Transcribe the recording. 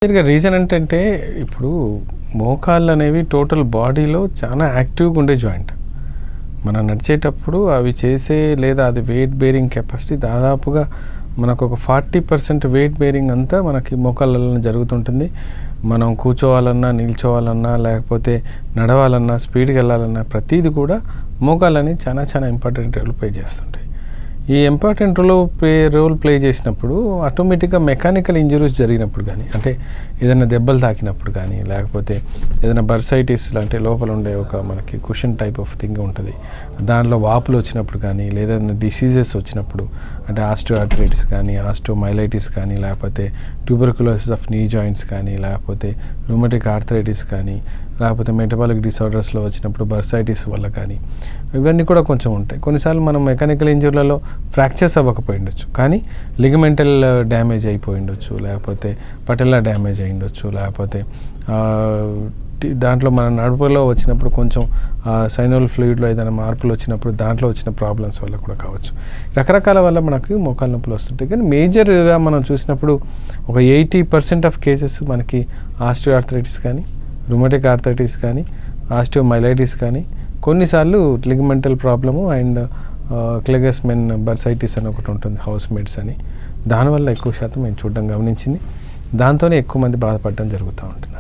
Reason ఏంటంటే ఇప్పుడు మోకాళ్ళు అనేవి టోటల్ బాడీలో చాలా యాక్టివ్గా ఉండే జాయింట్. మనం నడిచేటప్పుడు అవి చేసే లేదా అది వెయిట్ బేరింగ్ కెపాసిటీ దాదాపుగా మనకు ఒక 40% వెయిట్ బేరింగ్ అంతా మనకి మోకాళ్ళలో జరుగుతుంటుంది. మనం కూర్చోవాలన్నా, నిల్చోవాలన్నా, లేకపోతే నడవాలన్నా, స్పీడ్గా వెళ్ళాలన్నా ప్రతిదీ కూడా మోకాళ్ళని చాలా ఇంపార్టెంట్ రోల్ ప్లే చేస్తుంటాయి. ఈ ఇంపార్టెంట్ రోల్ ప్లే చేసినప్పుడు ఆటోమేటిక్గా మెకానికల్ ఇంజరీస్ జరిగినప్పుడు కానీ, అంటే ఏదైనా దెబ్బలు తాకినప్పుడు కానీ, లేకపోతే ఏదైనా బర్సైటిస్ అంటే లోపల ఉండే ఒక మనకి కుషన్ టైప్ ఆఫ్ థింగ్ ఉంటుంది, దాంట్లో వాపులు వచ్చినప్పుడు కానీ, లేదా డిసీజెస్ వచ్చినప్పుడు అంటే ఆస్టియోఆర్థరైటిస్ కానీ, ఆస్టియోమైలైటిస్ కానీ, లేకపోతే ట్యూబర్కులోసిస్ ఆఫ్ నీ జాయింట్స్ కానీ, లేకపోతే రుమటిక్ ఆర్థరైటిస్ కానీ, లేకపోతే మెటబాలిక్ డిసార్డర్స్లో వచ్చినప్పుడు బర్సైటిస్ వల్ల కానీ, ఇవన్నీ కూడా కొంచెం ఉంటాయి. కొన్నిసార్లు మనం మెకానికల్ ఇంజరీలలో ఫ్రాక్చర్స్ అవ్వకపోయి ఉండొచ్చు, కానీ లిగమెంటల్ డ్యామేజ్ అయిపోయి ఉండొచ్చు, లేకపోతే పటెల్లా డ్యామేజ్ అయి ఉండొచ్చు, లేకపోతే దాంట్లో మన నడుపులో వచ్చినప్పుడు కొంచెం సైనల్ ఫ్లూయిడ్లో ఏదైనా మార్పులు వచ్చినప్పుడు దాంట్లో వచ్చిన ప్రాబ్లమ్స్ వల్ల కూడా కావచ్చు. రకరకాల వల్ల మనకి మోకాళ్ళ నొప్పులు వస్తుంటాయి. కానీ మేజర్గా మనం చూసినప్పుడు ఒక 80% ఆఫ్ కేసెస్ మనకి ఆస్టియోఆర్థరైటిస్ కానీ, రుమటిక్ ఆర్థరైటిస్ కానీ, ఆస్టియోమైలైటిస్ కానీ, కొన్నిసార్లు లిగమెంటల్ ప్రాబ్లము అండ్ క్లెగస్మెన్ బర్సైటిస్ అని ఒకటి ఉంటుంది, హౌస్ మేట్స్ అని, దానివల్ల ఎక్కువ శాతం మేము చూడడం గమనించింది. దాంతోనే ఎక్కువ మంది బాధపడడం జరుగుతూ ఉంటుంది.